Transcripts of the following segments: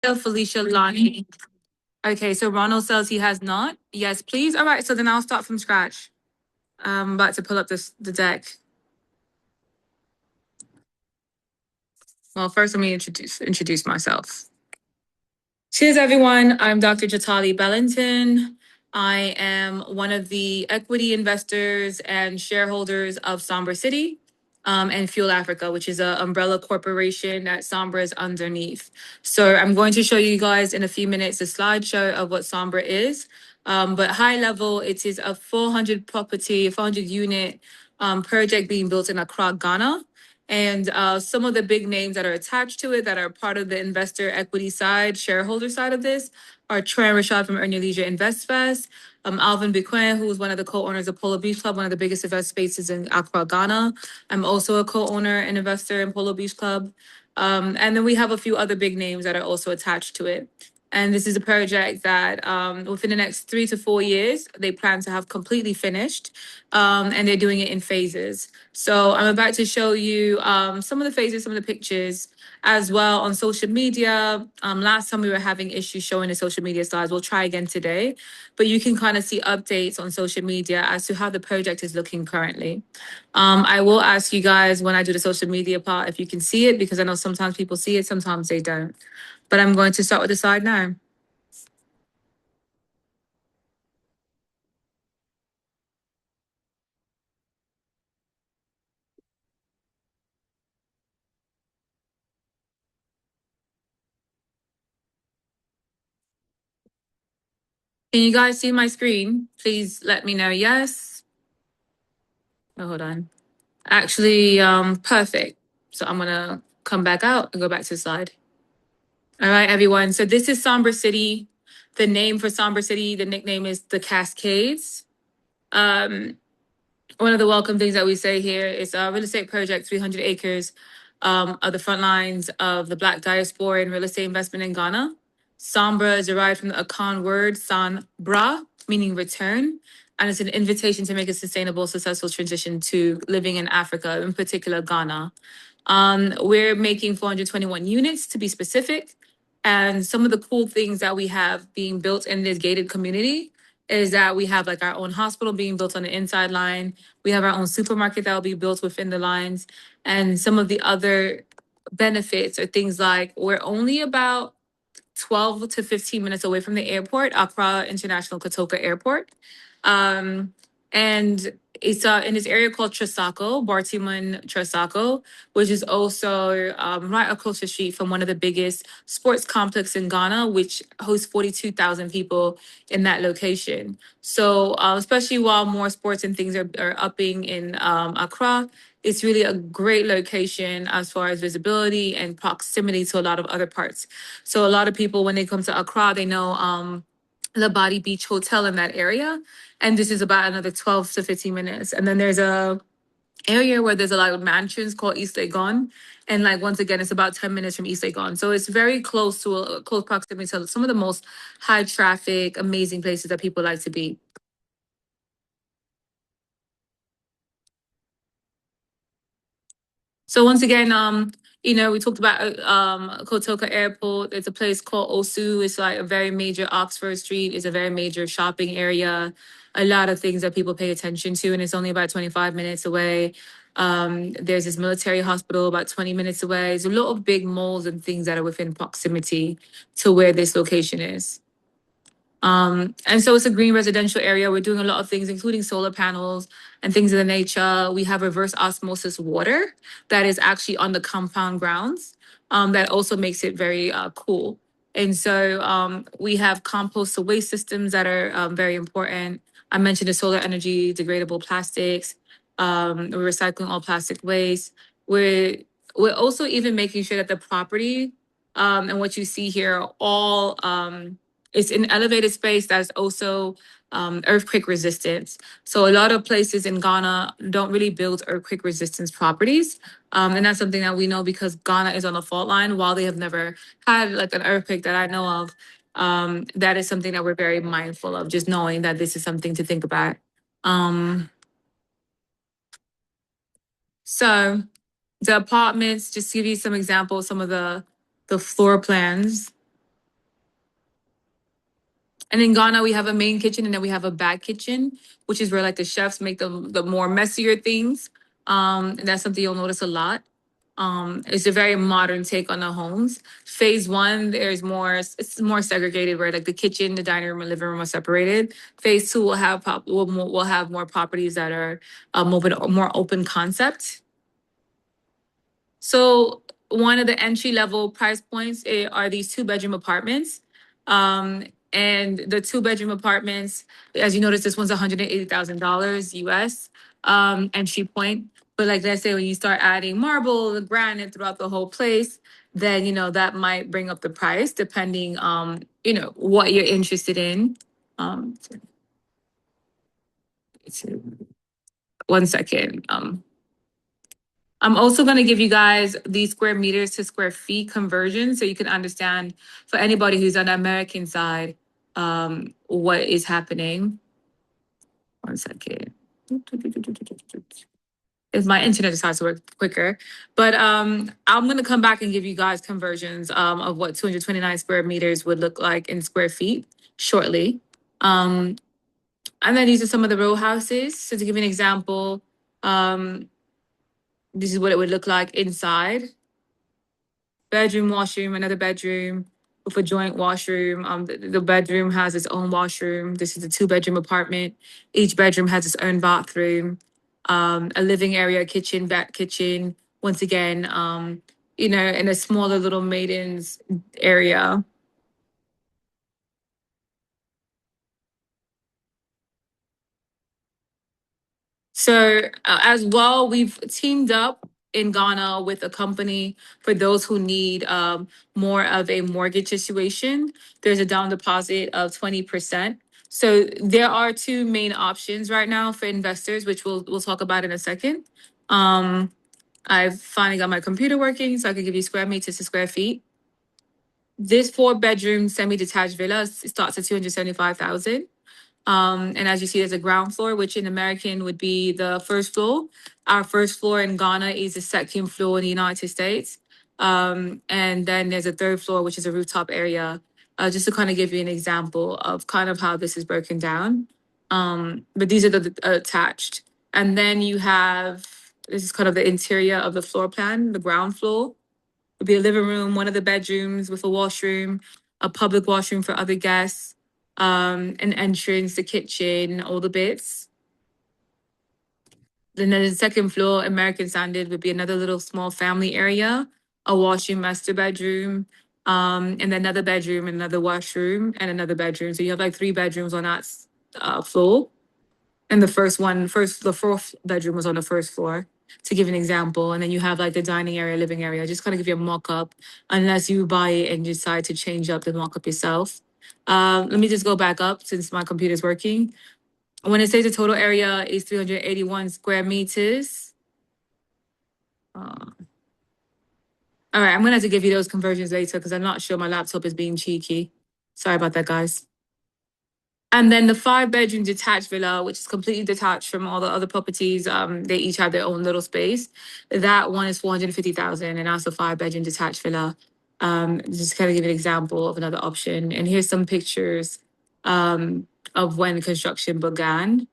Felicia Lonnie. Okay, so Ronald says he has not. Yes, please. All right, so then I'll start from scratch. I'm about to pull up the deck. Well, first let me introduce myself. Cheers, everyone. I'm Dr. Jatitali Bellenton. I am one of the equity investors and shareholders of Sombra City and Fuel Africa, which is an umbrella corporation that Sombra is underneath. So I'm going to show you guys in a few minutes a slideshow of what Sombra is. But high level, it is a 400 property, 400 unit project being built in Accra, Ghana. And some of the big names that are attached to it that are part of the investor equity side, shareholder side of this are Troy and Rashad from Earn Your Leisure InvestFest, Alvin Biquin, who is one of the co-owners of Polo Beach Club, one of the biggest invest spaces in Accra, Ghana. I'm also a co-owner and investor in Polo Beach Club. And then we have a few other big names that are also attached to it. And this is a project that within the next 3 to 4 years, they plan to have completely finished. And they're doing it in phases. So I'm about to show you some of the phases, some of the pictures as well on social media. Last time we were having issues showing the social media slides. We'll try again today. But you can kind of see updates on social media as to how the project is looking currently. I will ask you guys when I do the social media part if you can see it, because I know sometimes people see it, sometimes they don't. But I'm going to start with the slide now. Can you guys see my screen? Please let me know yes. Oh, hold on. Actually, perfect. So I'm gonna come back out and go back to the slide. All right, everyone. So this is Sombra City. The name for Sombra City, the nickname is the Cascades. One of the welcome things that we say here is a real estate project, 300 acres of the front lines of the Black diaspora in real estate investment in Ghana. Sombra is derived from the Akan word Sanbra, meaning return, and it's an invitation to make a sustainable, successful transition to living in Africa, in particular Ghana. We're making 421 units to be specific. And some of the cool things that we have being built in this gated community is that we have like our own hospital being built on the inside line. We have our own supermarket that will be built within the lines. And some of the other benefits are things like we're only about 12 to 15 minutes away from the airport, Accra International Kotoka Airport. And it's in this area called Tresako, Bartiman Tresako, which is also right across the street from one of the biggest sports complexes in Ghana, which hosts 42,000 people in that location. So especially while more sports and things are upping in Accra, it's really a great location as far as visibility and proximity to a lot of other parts. So a lot of people, when they come to Accra, they know the Body Beach Hotel in that area. And this is about another 12 to 15 minutes. And then there's a area where there's a lot of mansions called East Legon. And like, once again, it's about 10 minutes from East Legon. So it's very close to a close proximity to some of the most high traffic, amazing places that people like to be. So once again, we talked about Kotoka Airport. It's a place called Osu. It's like a very major Oxford Street. It's a very major shopping area. A lot of things that people pay attention to, and it's only about 25 minutes away. There's this military hospital about 20 minutes away. There's a lot of big malls and things that are within proximity to where this location is. And so it's a green residential area. We're doing a lot of things, including solar panels and things of the nature. We have reverse osmosis water that is actually on the compound grounds. That also makes it very cool. And so we have compost to waste systems that are very important. I mentioned the solar energy, degradable plastics. We're recycling all plastic waste. We're also even making sure that the property and what you see here are all it's an elevated space that's also earthquake resistant. So a lot of places in Ghana don't really build earthquake resistance properties. And that's something that we know because Ghana is on the fault line. While they have never had like an earthquake that I know of, that is something that we're very mindful of, just knowing that this is something to think about. So the apartments, just to give you some examples, some of the floor plans. And in Ghana, we have a main kitchen and then we have a back kitchen, which is where like the chefs make the more messier things. And that's something you'll notice a lot. It's a very modern take on the homes. Phase one, it's more segregated where like the kitchen, the dining room, and living room are separated. Phase two will have more properties that are more open concept. So one of the entry level price points are these 2-bedroom apartments. And the 2-bedroom apartments, as you notice, this one's $180,000 US entry point. But like let's say when you start adding marble and granite throughout the whole place, then that might bring up the price depending what you're interested in. Um, One second. I'm also going to give you guys these square meters to square feet conversion so you can understand for anybody who's on the American side what is happening. One second. If my internet decides to work quicker. But I'm going to come back and give you guys conversions of what 229 square meters would look like in square feet shortly. And then these are some of the row houses. So to give you an example, this is what it would look like inside. Bedroom, washroom, another bedroom with a joint washroom. The bedroom has its own washroom. This is a 2-bedroom apartment. Each bedroom has its own bathroom, a living area, kitchen, back kitchen. Once again, in a smaller little maidens area. So as well, we've teamed up in Ghana with a company for those who need more of a mortgage situation. There's a down deposit of 20%. So there are two main options right now for investors, which we'll talk about in a second. I've finally got my computer working, so I can give you square meters to square feet. This 4-bedroom semi-detached villa starts at 275,000. And as you see, there's a ground floor, which in American would be the first floor. Our first floor in Ghana is the second floor in the United States. And then there's a third floor, which is a rooftop area, just to kind of give you an example of kind of how this is broken down. But these are the attached. And then this is kind of the interior of the floor plan, the ground floor would be a living room, one of the bedrooms with a washroom, a public washroom for other guests, an entrance, the kitchen, all the bits. Then the second floor, American standard, would be another little small family area, a washroom, master bedroom, and then another bedroom, another washroom, and another bedroom. So you have like 3 bedrooms on that floor. And the fourth bedroom was on the first floor, to give an example. And then you have like the dining area, living area, just kind of give you a mock up, unless you buy it and decide to change up the mock up yourself. Let me just go back up since my computer's working. When it says the total area is 381 square meters. All right, I'm gonna have to give you those conversions later because I'm not sure my laptop is being cheeky. Sorry about that, guys. And then the 5-bedroom detached villa, which is completely detached from all the other properties, they each have their own little space. That one is 450,000, and that's a 5-bedroom detached villa. Just kind of give an example of another option. And here's some pictures of when construction began.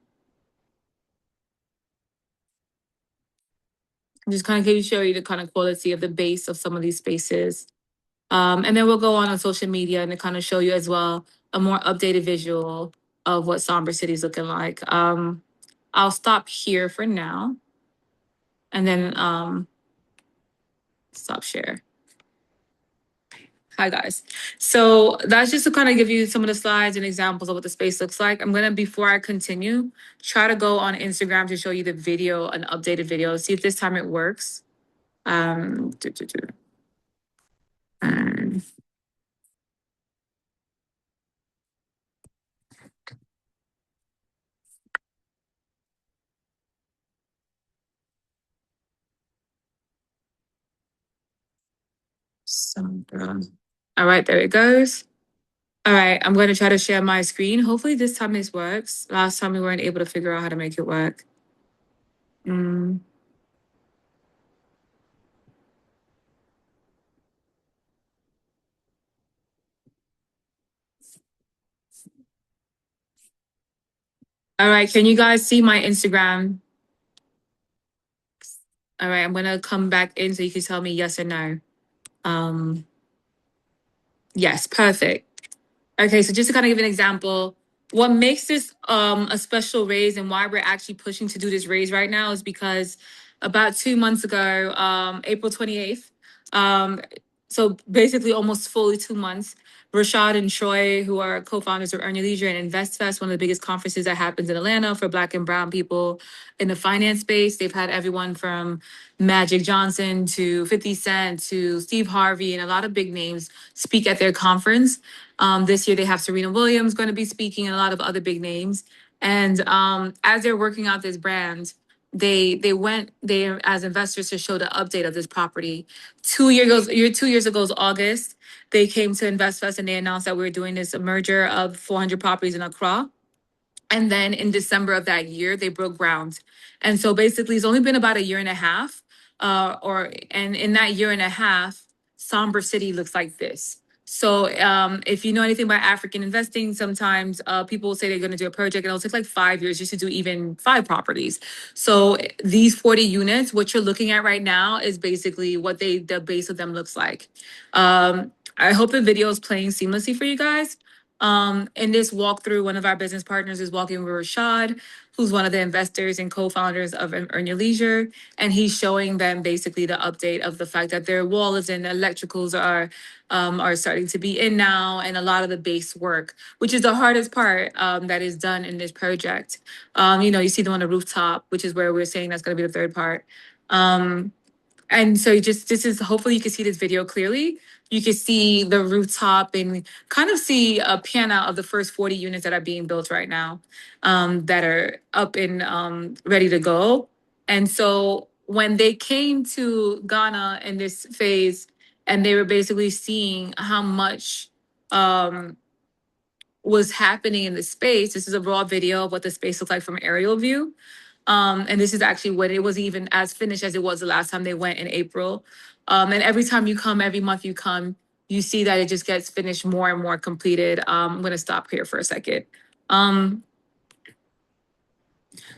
Just kind of show you the kind of quality of the base of some of these spaces. And then we'll go on social media and to kind of show you as well a more updated visual of what Sombra City is looking like. I'll stop here for now and then stop share. Hi guys. So that's just to kind of give you some of the slides and examples of what the space looks like. I'm gonna, before I continue, try to go on Instagram to show you the video, an updated video, see if this time it works. And all right, there it goes. All right, I'm going to try to share my screen. Hopefully this time this works. Last time we weren't able to figure out how to make it work. All right, can you guys see my Instagram? All right, I'm gonna come back in so you can tell me yes or no. Um, yes, perfect. Okay, so just to kind of give an example, what makes this a special raise and why we're actually pushing to do this raise right now is because about 2 months ago, April 28th, um, so basically almost fully 2 months, Rashad and Troy, who are co-founders of Earn Your Leisure and InvestFest, one of the biggest conferences that happens in Atlanta for Black and Brown people in the finance space. They've had everyone from Magic Johnson to 50 Cent to Steve Harvey and a lot of big names speak at their conference. This year they have Serena Williams going to be speaking and a lot of other big names. And as they're working out this brand, they went there as investors to show the update of this property. 2 years ago is August. They came to InvestFest and they announced that we were doing this merger of 400 properties in Accra. And then in December of that year, they broke ground. And so basically, it's only been about a year and a half. And in that year and a half, Sombra City looks like this. So if you know anything about African investing, sometimes people will say they're going to do a project and it'll take like 5 years just to do even 5 properties. So these 40 units, what you're looking at right now is basically what the base of them looks like. I hope the video is playing seamlessly for you guys. In this walkthrough, one of our business partners is walking with Rashad, who's one of the investors and co-founders of Earn Your Leisure, and he's showing them basically the update of the fact that their walls and electricals are starting to be in now, and a lot of the base work, which is the hardest part that is done in this project. You see them on the rooftop, which is where we're saying that's going to be the third part. And so this is hopefully you can see this video clearly. You can see the rooftop and kind of see a pan out of the first 40 units that are being built right now, that are up and ready to go. And so when they came to Ghana in this phase, and they were basically seeing how much was happening in the space. This is a raw video of what the space looked like from aerial view. And this is actually what it was even as finished as it was the last time they went in April. And every time you come, every month you come, you see that it just gets finished more and more completed. I'm going to stop here for a second.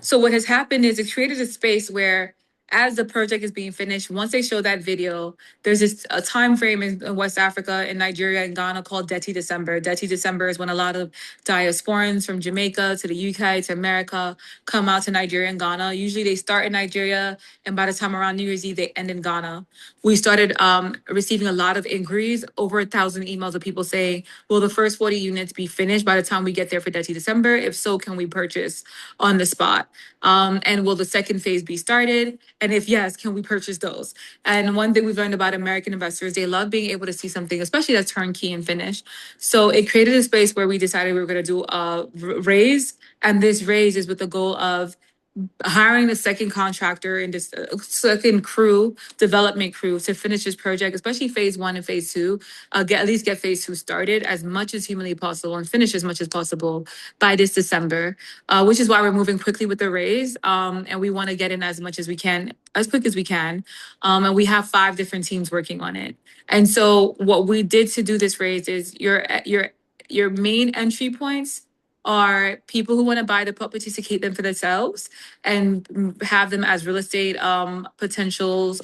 So what has happened is it created a space where as the project is being finished, once they show that video, there's a time frame in West Africa, in Nigeria and Ghana called Deti December. Deti December is when a lot of diasporans from Jamaica to the UK to America come out to Nigeria and Ghana. Usually they start in Nigeria, and by the time around New Year's Eve, they end in Ghana. We started receiving a lot of inquiries, over 1,000 emails of people saying, will the first 40 units be finished by the time we get there for Deti December? If so, can we purchase on the spot? And will the second phase be started? And if yes, can we purchase those? And one thing we've learned about American investors, they love being able to see something, especially that's turnkey and finished. So it created a space where we decided we were going to do a raise. And this raise is with the goal of hiring the second contractor and this second crew, development crew, to finish this project, especially phase 1 and phase 2, at least get phase 2 started as much as humanly possible and finish as much as possible by this December, which is why we're moving quickly with the raise. And we want to get in as much as we can, as quick as we can. And we have 5 different teams working on it. And so what we did to do this raise is your main entry points are people who want to buy the properties to keep them for themselves and have them as real estate potentials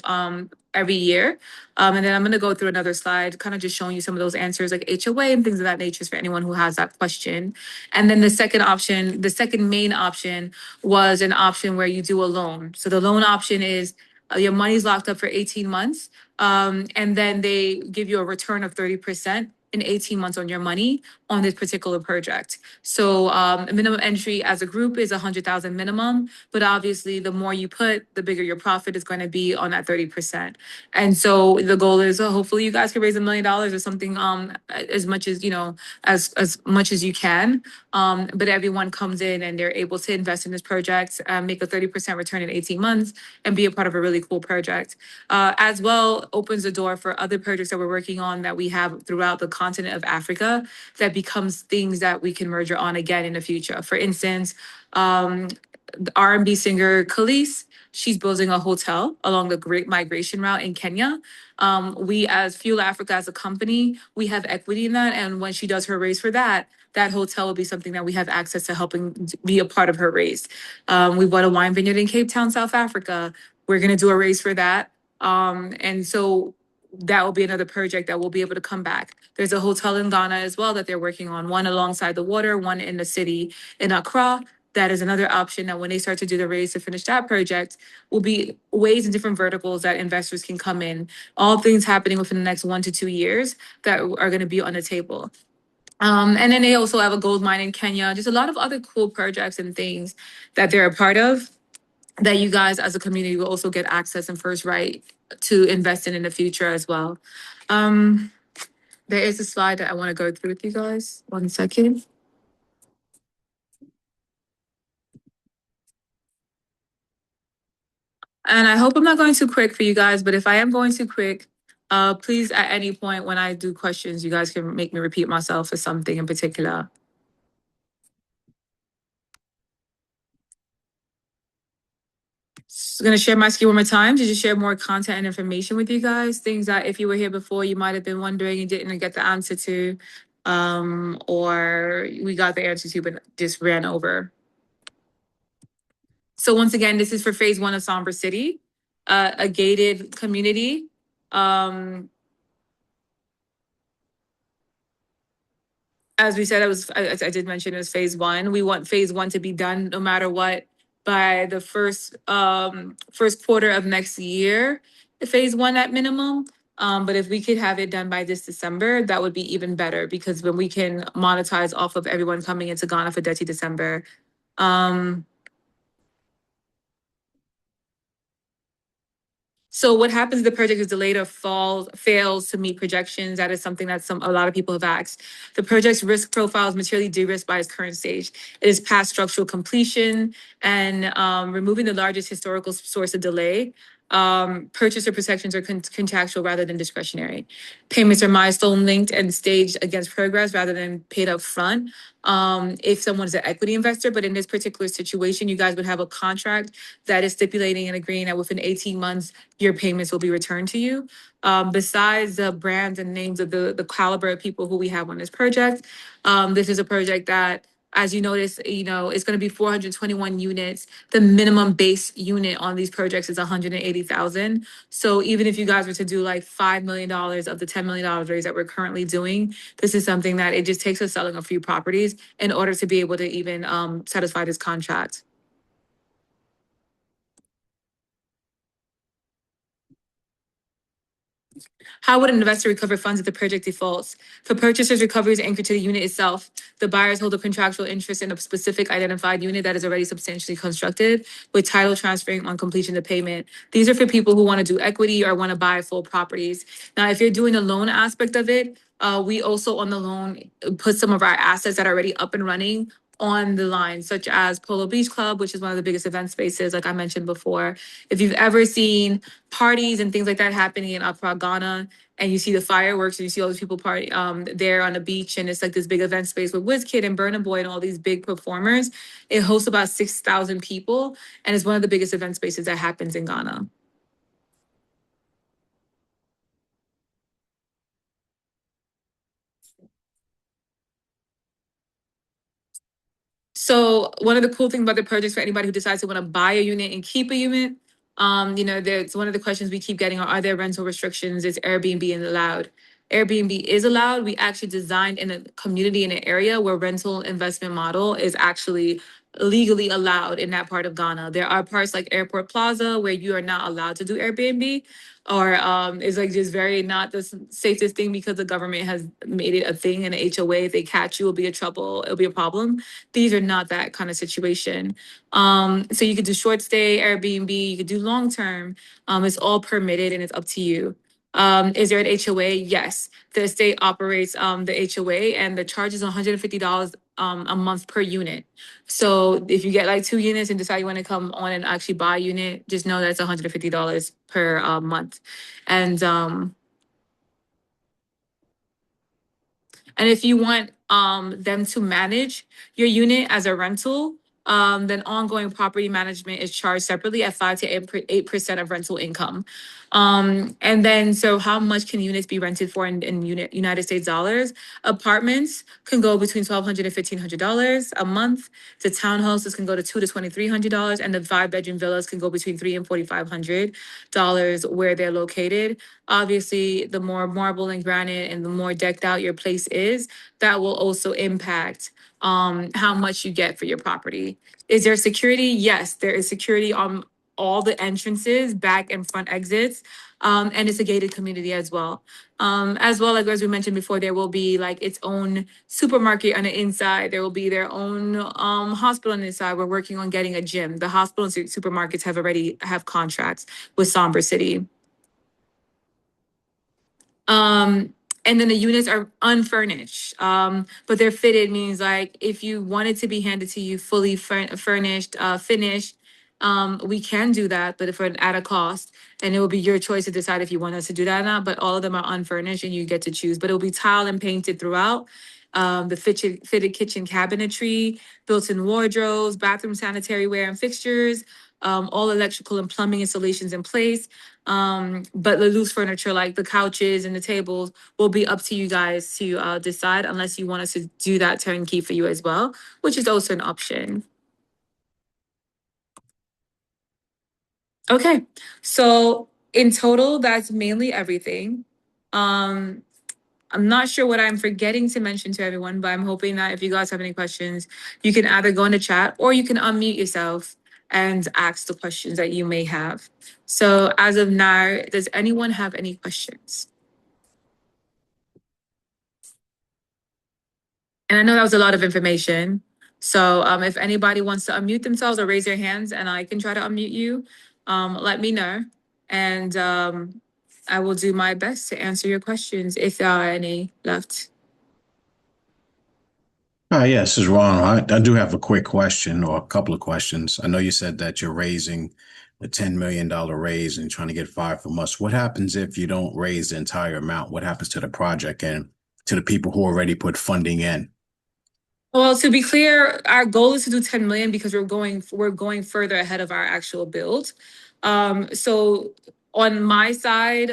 every year. And then I'm going to go through another slide, kind of just showing you some of those answers like HOA and things of that nature for anyone who has that question. And then the second main option was an option where you do a loan. So the loan option is your money's locked up for 18 months. And then they give you a return of 30% in 18 months on your money on this particular project. So minimum entry as a group is 100,000 minimum, but obviously the more you put, the bigger your profit is going to be on that 30%. And so the goal is hopefully you guys can raise $1 million or something, as much as, as much as you can. But everyone comes in and they're able to invest in this project, make a 30% return in 18 months and be a part of a really cool project. As well, opens the door for other projects that we're working on that we have throughout the continent of Africa that becomes things that we can merge on again in the future. For instance, the R&B singer Khalees. She's building a hotel along the Great Migration Route in Kenya. We, as Fuel Africa, as a company, we have equity in that. And when she does her raise for that, that hotel will be something that we have access to helping be a part of her raise. We bought a wine vineyard in Cape Town, South Africa. We're going to do a raise for that. And so that will be another project that will be able to come back. There's a hotel in Ghana as well that they're working on, one alongside the water, one in the city in Accra. That is another option that when they start to do the raise to finish that project, will be ways and different verticals that investors can come in. All things happening within the next 1 to 2 years that are going to be on the table. And then they also have a gold mine in Kenya, just a lot of other cool projects and things that they're a part of that you guys as a community will also get access and first right to invest in the future as well. There is a slide that I want to go through with you guys. 1 second. And I hope I'm not going too quick for you guys, but if I am going too quick, please at any point when I do questions, you guys can make me repeat myself for something in particular. Just gonna share my screen one more time to just share more content and information with you guys. Things that if you were here before, you might have been wondering and didn't get the answer to, or we got the answer to, but just ran over. So once again, this is for phase 1 of Sombra City, a gated community. As we said, I did mention it was phase 1. We want phase 1 to be done no matter what by the first quarter of next year, phase 1 at minimum. But if we could have it done by this December, that would be even better because when we can monetize off of everyone coming into Ghana for Dirty December. So what happens if the project is delayed or fails to meet projections? That is something that a lot of people have asked. The project's risk profile is materially de-risked by its current stage. It is past structural completion and removing the largest historical source of delay. Purchaser protections are contractual rather than discretionary. Payments are milestone linked and staged against progress rather than paid up front. If someone's an equity investor, but in this particular situation, you guys would have a contract that is stipulating and agreeing that within 18 months, your payments will be returned to you. Besides the brands and names of the caliber of people who we have on this project, this is a project that, as you notice, it's going to be 421 units. The minimum base unit on these projects is 180,000. So even if you guys were to do like $5 million of the $10 million raise that we're currently doing, this is something that it just takes us selling a few properties in order to be able to even satisfy this contract. How would an investor recover funds if the project defaults? For purchasers, recovery is anchored to the unit itself. The buyers hold a contractual interest in a specific identified unit that is already substantially constructed, with title transferring on completion of payment. These are for people who want to do equity or want to buy full properties. Now, if you're doing the loan aspect of it, we also on the loan put some of our assets that are already up and running on the line, such as Polo Beach Club, which is one of the biggest event spaces, like I mentioned before. If you've ever seen parties and things like that happening in Accra, Ghana, and you see the fireworks and you see all these people party there on the beach, and it's like this big event space with WizKid and Burna Boy and all these big performers. It hosts about 6,000 people, and it's one of the biggest event spaces that happens in Ghana. So one of the cool things about the projects for anybody who decides to want to buy a unit and keep a unit, there's one of the questions we keep getting are there rental restrictions? Is Airbnb allowed? Airbnb is allowed. We actually designed in a community in an area where rental investment model is actually legally allowed in that part of Ghana. There are parts like Airport Plaza where you are not allowed to do Airbnb, or it's like just very not the safest thing because the government has made it a thing in the HOA. If they catch you, it'll be a trouble. It'll be a problem. These are not that kind of situation. So you could do short stay Airbnb. You could do long term. It's all permitted and it's up to you. Is there an HOA? Yes. The state operates the HOA, and the charge is $150 a month per unit. So if you get like 2 units and decide you want to come on and actually buy a unit, just know that's $150 per month. And if you want them to manage your unit as a rental, then ongoing property management is charged separately at 5 to 8% of rental income. And then, so how much can units be rented for in United States dollars? Apartments can go between $1,200 and $1,500 a month. The townhouses can go to $200 to $2,300, and the 5-bedroom villas can go between $300 and $4,500 where they're located. Obviously, the more marble and granite and the more decked out your place is, that will also impact how much you get for your property. Is there security? Yes, there is security on all the entrances, back and front exits, and it's a gated community as well. Like as we mentioned before, there will be like its own supermarket on the inside. There will be their own hospital on the inside. We're working on getting a gym. The hospital and supermarkets have already have contracts with Sombra City. And then the units are unfurnished, but they're fitted, means like if you want it to be handed to you fully furnished, finished, we can do that, but at a cost. And it will be your choice to decide if you want us to do that or not. But all of them are unfurnished and you get to choose. But it will be tiled and painted throughout. The fitted kitchen cabinetry, built-in wardrobes, bathroom sanitary ware and fixtures, all electrical and plumbing installations in place. But the loose furniture, like the couches and the tables, will be up to you guys to decide, unless you want us to do that turnkey for you as well, which is also an option. Okay, so in total, that's mainly everything. I'm not sure what I'm forgetting to mention to everyone, but I'm hoping that if you guys have any questions, you can either go into chat or you can unmute yourself and ask the questions that you may have. So as of now, does anyone have any questions? And I know that was a lot of information. So if anybody wants to unmute themselves or raise their hands and I can try to unmute you, let me know. And I will do my best to answer your questions if there are any left. Yes, this is Ron. I do have a quick question or a couple of questions. I know you said that you're raising a $10 million raise and trying to get 5 from us. What happens if you don't raise the entire amount? What happens to the project and to the people who already put funding in? Well, to be clear, our goal is to do 10 million because we're going further ahead of our actual build. So on my side,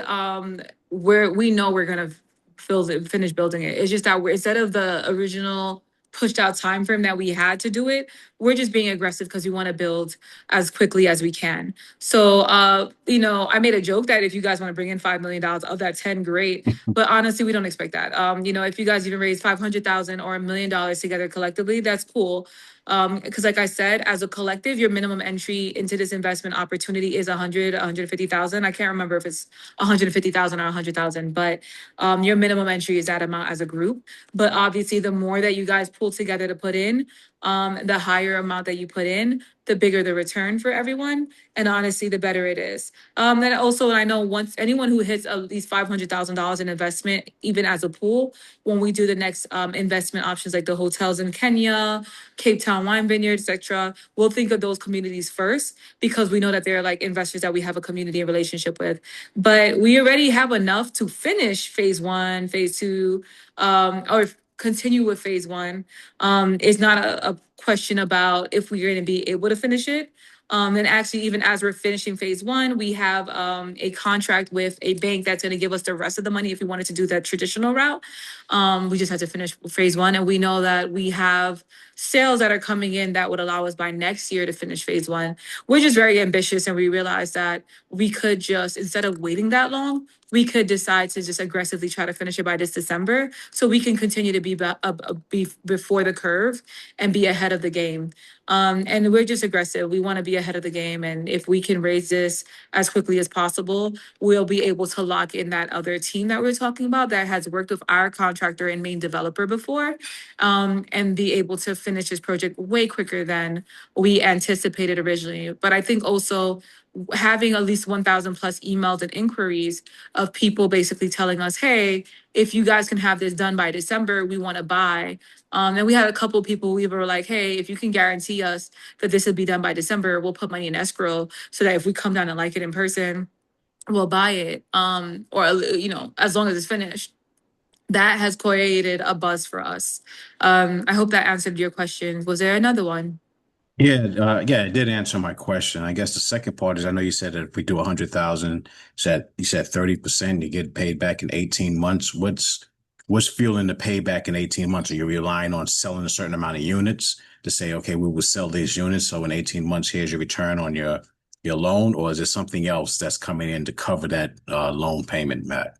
we know we're gonna finish building it. It's just that instead of the original pushed out time frame that we had to do it, we're just being aggressive because we want to build as quickly as we can. So I made a joke that if you guys want to bring in $5 million of that 10, great. But honestly, we don't expect that. If you guys even raise 500,000 or $1 million together collectively, that's cool. Because like I said, as a collective, your minimum entry into this investment opportunity is 150,000. I can't remember if it's 150,000 or 100,000, but your minimum entry is that amount as a group. But obviously, the more that you guys pull together to put in, the higher amount that you put in, the bigger the return for everyone. And honestly, the better it is. Then also, I know once anyone who hits at least $500,000 in investment, even as a pool, when we do the next investment options like the hotels in Kenya, Cape Town wine vineyards, etc., we'll think of those communities first because we know that they're like investors that we have a community relationship with. But we already have enough to finish phase 1, phase 2, or continue with phase 1. It's not a question about if we're going to be able to finish it. And actually, even as we're finishing phase 1, we have a contract with a bank that's going to give us the rest of the money if we wanted to do that traditional route. We just had to finish phase 1, and we know that we have sales that are coming in that would allow us by next year to finish phase 1. We're just very ambitious, and we realized that we could just, instead of waiting that long, we could decide to just aggressively try to finish it by this December so we can continue to be before the curve and be ahead of the game. And we're just aggressive. We want to be ahead of the game. And if we can raise this as quickly as possible, we'll be able to lock in that other team that we're talking about that has worked with our contractor and main developer before, and be able to finish this project way quicker than we anticipated originally. But I think also having at least 1,000 plus emails and inquiries of people basically telling us, hey, if you guys can have this done by December, we want to buy. And we had a couple of people, we were like, hey, if you can guarantee us that this will be done by December, we'll put money in escrow so that if we come down and like it in person, we'll buy it. Or, as long as it's finished. That has created a buzz for us. I hope that answered your question. Was there another one? Yeah, it did answer my question. I guess the second part is I know you said that if we do 100,000, you said 30% you get paid back in 18 months. What's fueling the payback in 18 months? Are you relying on selling a certain amount of units to say, okay, we will sell these units, so in 18 months, here's your return on your loan, or is there something else that's coming in to cover that loan payment, Matt?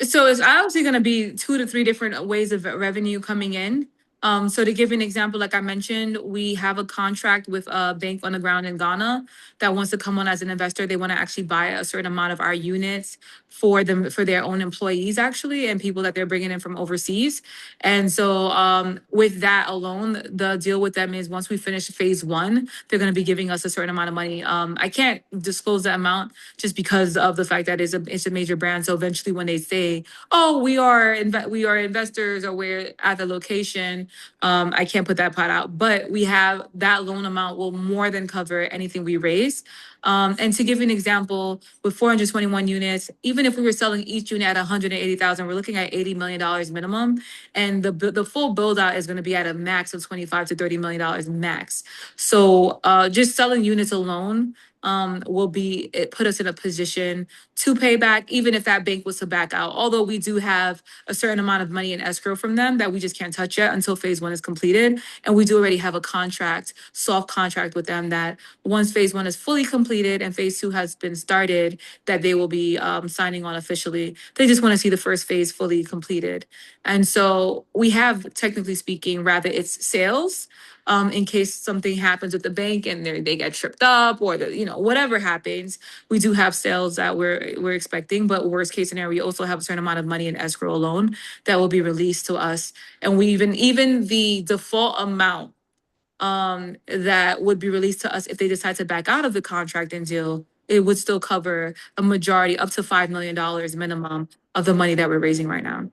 So it's obviously going to be 2 to 3 different ways of revenue coming in. So to give you an example, like I mentioned, we have a contract with a bank on the ground in Ghana that wants to come on as an investor. They want to actually buy a certain amount of our units for them, for their own employees actually, and people that they're bringing in from overseas. And so with that alone, the deal with them is once we finish phase one, they're going to be giving us a certain amount of money. I can't disclose the amount just because of the fact that it's a major brand. So eventually, when they say, "Oh, we are investors," or "We're at the location," I can't put that part out. But we have that loan amount will more than cover anything we raise. And to give you an example, with 421 units, even if we were selling each unit at 180,000, we're looking at $80 million minimum, and the full build out is going to be at a max of 25 to $30 million max. So just selling units alone will be it put us in a position to pay back, even if that bank was to back out. Although we do have a certain amount of money in escrow from them that we just can't touch yet until phase one is completed. And we do already have a contract, soft contract with them that once phase one is fully completed and phase two has been started, that they will be signing on officially. They just want to see the first phase fully completed. And so we have, technically speaking, rather it's sales in case something happens with the bank and they get tripped up or whatever happens. We do have sales that we're expecting, but worst case scenario, we also have a certain amount of money in escrow alone that will be released to us, and we even the default amount that would be released to us if they decide to back out of the contract and deal, it would still cover a majority up to $5 million minimum of the money that we're raising right now.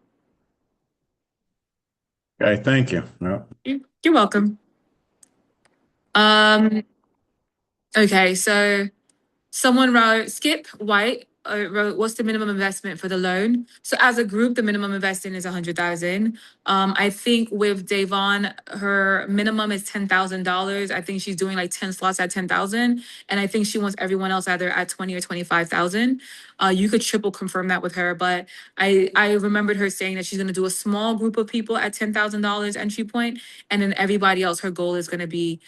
Okay, thank you. Yeah. You're welcome. Um, okay, so someone wrote, Skip White wrote, what's the minimum investment for the loan? So as a group, the minimum investment is 100,000. I think with Davon, her minimum is $10,000. I think she's doing like 10 slots at 10,000. And I think she wants everyone else either at 20 or 25,000. You could triple confirm that with her, but I remembered her saying that she's going to do a small group of people at $10,000 entry point, and then everybody else, her goal is going to be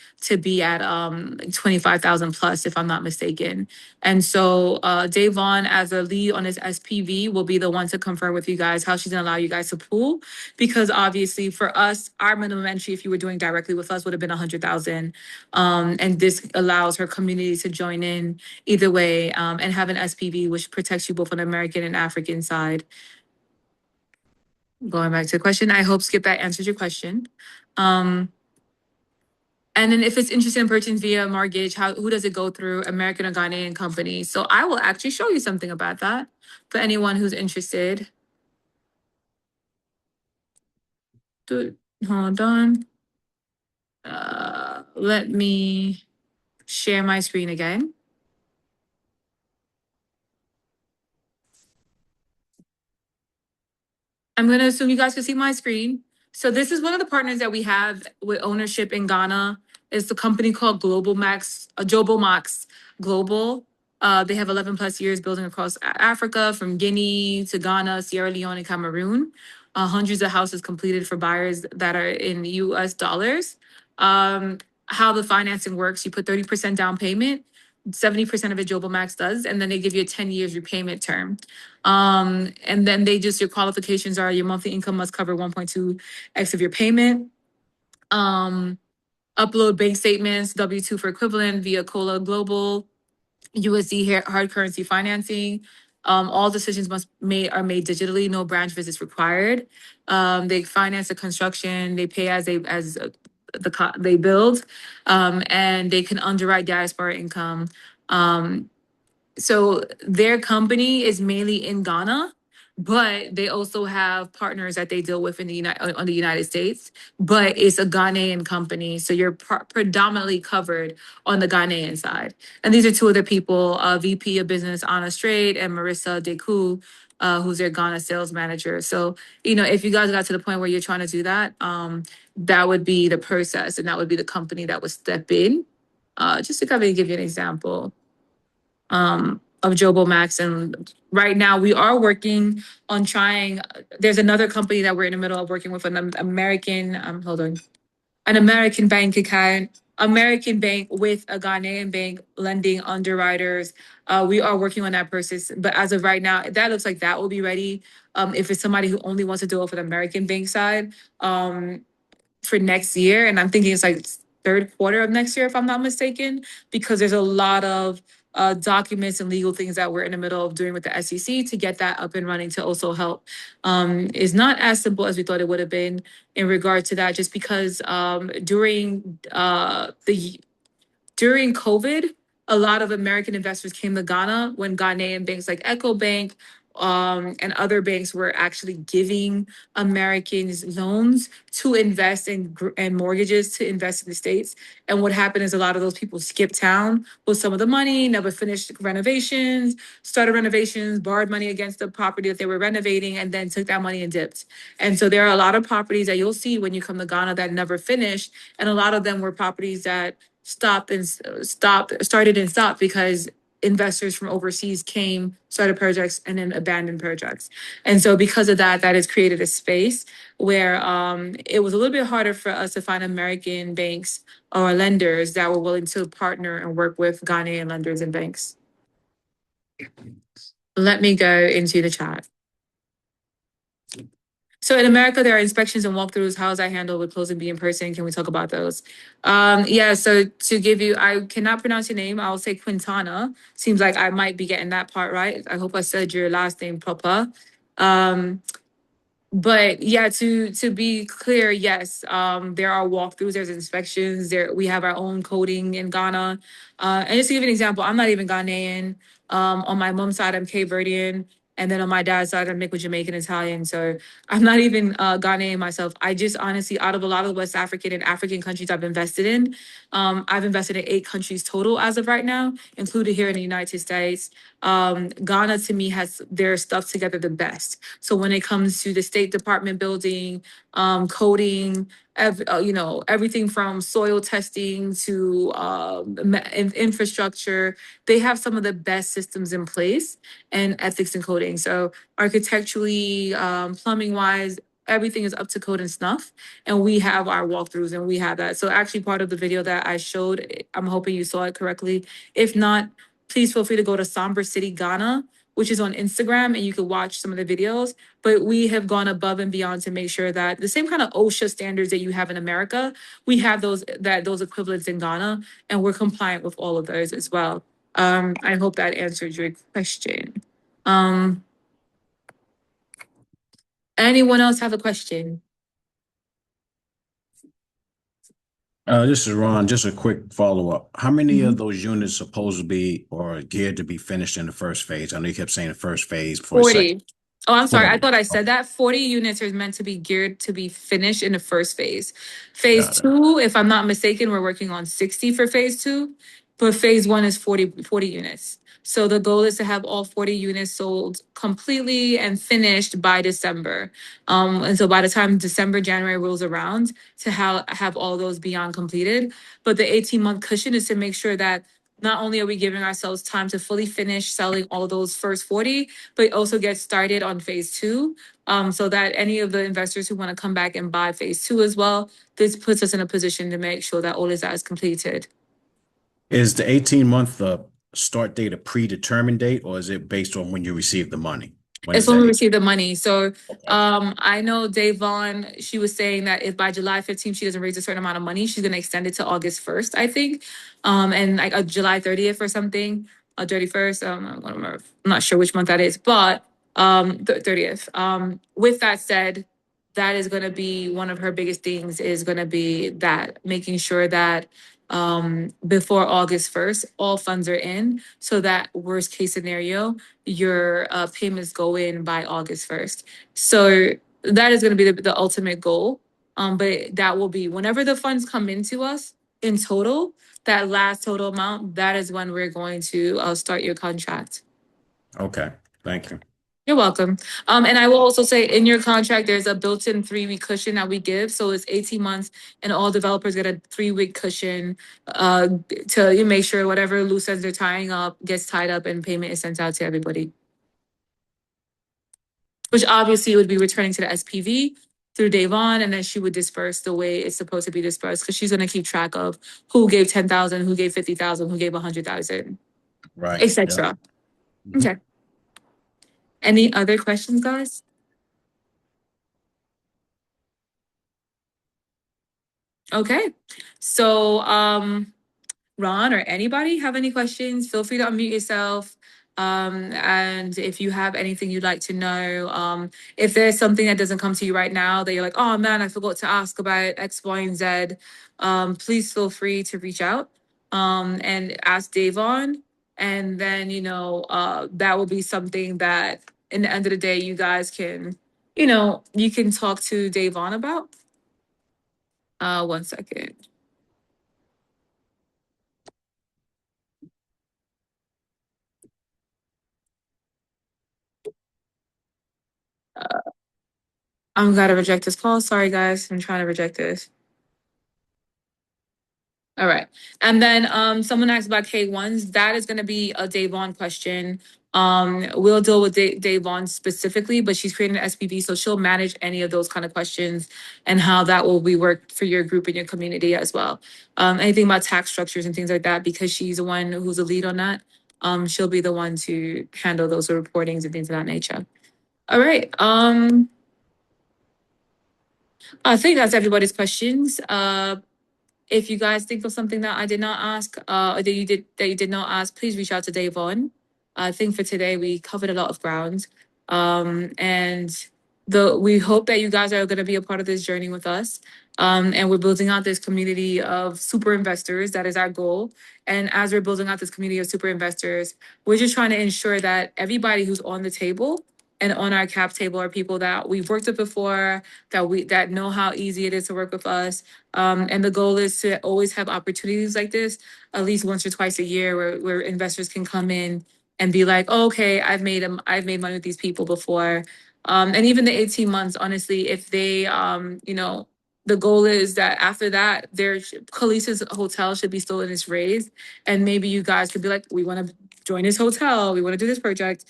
at 25,000 plus, if I'm not mistaken. And so Davon, as a lead on this SPV, will be the one to confirm with you guys how she's going to allow you guys to pool. Because obviously for us, our minimum entry, if you were doing directly with us, would have been 100,000. And this allows her community to join in either way and have an SPV, which protects you both on the American and African side. Going back to the question, I hope, Skip, that answers your question. And then if it's interested in purchasing via mortgage, who does it go through? American or Ghanaian company? So I will actually show you something about that for anyone who's interested. Hold on. Let me share my screen again. I'm going to assume you guys can see my screen. So this is one of the partners that we have with ownership in Ghana. It's the company called Global Max, Jobo Max Global. They have 11 plus years building across Africa, from Guinea to Ghana, Sierra Leone, and Cameroon. Hundreds of houses completed for buyers that are in US dollars. How the financing works, you put 30% down payment, 70% of it Jobo Max does, and then they give you a 10 years repayment term. And then your qualifications are your monthly income must cover 1.2x of your payment. Upload bank statements, W-2 for equivalent via Cola Global, USD hard currency financing. All decisions are made digitally, no branch visits required. They finance the construction, they pay as they build, and they can underwrite diaspora income. So their company is mainly in Ghana, but they also have partners that they deal with in the United States. But it's a Ghanaian company, so you're predominantly covered on the Ghanaian side. And these are two other people, VP of Business Anna Straight and Marissa Deku, who's their Ghana sales manager. So, if you guys got to the point where you're trying to do that, that would be the process, and that would be the company that would step in. Just to kind of give you an example of Jobo Max. And right now we are working on trying, there's another company that we're in the middle of working with, an American, an American bank account, American bank with a Ghanaian bank lending underwriters. We are working on that process, but as of right now, that looks like that will be ready. If it's somebody who only wants to do it for the American bank side, for next year, and I'm thinking it's like third quarter of next year, if I'm not mistaken, because there's a lot of documents and legal things that we're in the middle of doing with the SEC to get that up and running to also help. Is not as simple as we thought it would have been in regard to that, just because during COVID, a lot of American investors came to Ghana when Ghanaian banks like EcoBank and other banks were actually giving Americans loans to invest in and mortgages to invest in the States. And what happened is a lot of those people skipped town with some of the money, never finished renovations, started renovations, borrowed money against the property that they were renovating, and then took that money and dipped. And so there are a lot of properties that you'll see when you come to Ghana that never finished. And a lot of them were properties that started and stopped because investors from overseas came, started projects, and then abandoned projects. And so because of that, that has created a space where it was a little bit harder for us to find American banks or lenders that were willing to partner and work with Ghanaian lenders and banks. Let me go into the chat. So in America, there are inspections and walkthroughs. How is that handled? With closing be in person? Can we talk about those? Yeah, so to give you, I cannot pronounce your name. I'll say Quintana. Seems like I might be getting that part right. I hope I said your last name proper. But yeah, to be clear, yes, there are walkthroughs, there's inspections, we have our own coding in Ghana. And just to give you an example, I'm not even Ghanaian. On my mom's side, I'm Cape Verdean. And then on my dad's side, I'm mixed with Jamaican Italian. So I'm not even Ghanaian myself. I just honestly, out of a lot of West African and African countries I've invested in, I've invested in 8 countries total as of right now, included here in the United States. Ghana to me has their stuff together the best. So when it comes to the State Department building, coding, everything from soil testing to infrastructure, they have some of the best systems in place, and ethics and coding. So architecturally, plumbing wise, everything is up to code and snuff, and we have our walkthroughs and we have that. So actually part of the video that I showed, I'm hoping you saw it correctly. If not, please feel free to go to Sombra City, Ghana, which is on Instagram, and you can watch some of the videos. But we have gone above and beyond to make sure that the same kind of OSHA standards that you have in America, we have those equivalents in Ghana, and we're compliant with all of those as well. I hope that answered your question. Anyone else have a question? This is Ron. Just a quick follow-up. How many of those units supposed to be or geared to be finished in the first phase? I know you kept saying the first phase for 40. Oh, I'm sorry. I 40. thought I said that. 40 units are meant to be geared to be finished in the first phase. Phase 2, if I'm not mistaken, we're working on 60 for phase 2, but phase 1 is 40 units. So the goal is to have all 40 units sold completely and finished by December. And so by the time December, January rolls around, to have all those beyond completed. But the 18-month cushion is to make sure that not only are we giving ourselves time to fully finish selling all those first 40, but also get started on phase 2, so that any of the investors who want to come back and buy phase 2 as well, this puts us in a position to make sure that all of that is completed. Is the 18-month start date a predetermined date, or is it based on when you receive the money? It's when we receive the money. So I know Davon, she was saying that if by July 15th she doesn't raise a certain amount of money, she's going to extend it to August 1st, I think. And like a July 30th or something, 31st. I'm not sure which month that is, but 30th. With that said, that is going to be one of her biggest things, is going to be that making sure that before August 1st, all funds are in, so that worst case scenario, your payments go in by August 1st. So that is going to be the ultimate goal. But that will be whenever the funds come into us in total, that last total amount, that is when we're going to start your contract. Okay, thank you. You're welcome. And I will also say in your contract, there's a built-in 3-week cushion that we give. So it's 18 months and all developers get a 3-week cushion to make sure whatever loose ends they're tying up gets tied up and payment is sent out to everybody. Which obviously would be returning to the SPV through Davon, and then she would disperse the way it's supposed to be dispersed because she's going to keep track of who gave 10,000, who gave 50,000, who gave 100,000, Right. etc. Mhm. Okay. Any other questions, guys? Okay. So, Ron or anybody have any questions? Feel free to unmute yourself. And if you have anything you'd like to know, if there's something that doesn't come to you right now that you're like, oh man, I forgot to ask about X, Y, and Z, please feel free to reach out and ask Davon. And then, that will be something that in the end of the day, you guys can, you can talk to Davon about. 1 second. I'm gonna reject this call. Sorry, guys. I'm trying to reject this. All right. And then someone asked about K1s. That is going to be a Davon question. We'll deal with Davon specifically, but she's creating an SPV, so she'll manage any of those kind of questions and how that will be worked for your group and your community as well. Anything about tax structures and things like that, because she's the one who's a lead on that. She'll be the one to handle those reportings and things of that nature. All right. I think that's everybody's questions. If you guys think of something that I did not ask, or that you did not ask, please reach out to Davon. I think for today we covered a lot of ground. And we hope that you guys are going to be a part of this journey with us. And we're building out this community of super investors. That is our goal. And as we're building out this community of super investors, we're just trying to ensure that everybody who's on the table and on our cap table are people that we've worked with before, that know how easy it is to work with us. And the goal is to always have opportunities like this, at least once or twice a year, where investors can come in and be like, oh, okay, I've made money with these people before. And even the 18 months, honestly, if they, the goal is that after that, Khaleesi's hotel should be still in its raised. And maybe you guys could be like, we want to join this hotel. We want to do this project.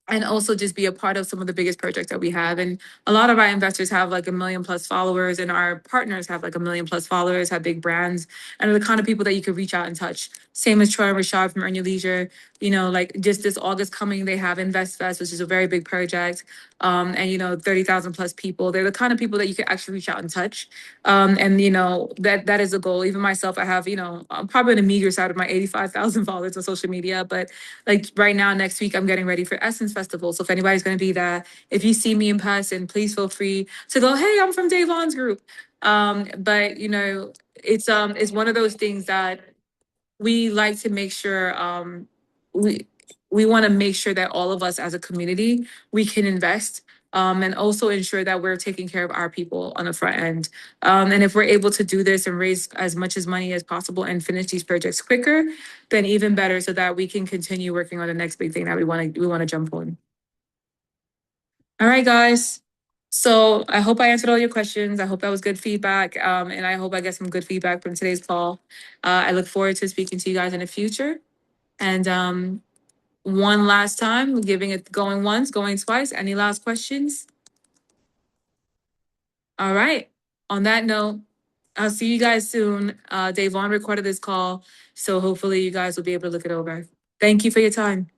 And also just be a part of some of the biggest projects that we have. And a lot of our investors have like 1 million plus followers, and our partners have like 1 million plus followers, have big brands, and are the kind of people that you could reach out and touch. Same as Troy and Rashad from Earn Your Leisure. Like just this August coming, they have Invest Fest, which is a very big project. And 30,000 plus people. They're the kind of people that you could actually reach out and touch. And that is a goal. Even myself, I have, I'm probably on the meager side of my 85,000 followers on social media, but like right now, next week, I'm getting ready for Essence Festival. So if anybody's going to be there, if you see me in person, please feel free to go, hey, I'm from Davon's group. But it's one of those things that we like to make sure we we want to make sure that all of us as a community, we can invest and also ensure that we're taking care of our people on the front end. And if we're able to do this and raise as much as money as possible and finish these projects quicker, then even better, so that we can continue working on the next big thing that we want to jump on. All right, guys. So I hope I answered all your questions. I hope that was good feedback. And I hope I get some good feedback from today's call. I look forward to speaking to you guys in the future. And one last time, giving it going once, going twice. Any last questions? All right. On that note, I'll see you guys soon. Davon recorded this call, so hopefully you guys will be able to look it over. Thank you for your time.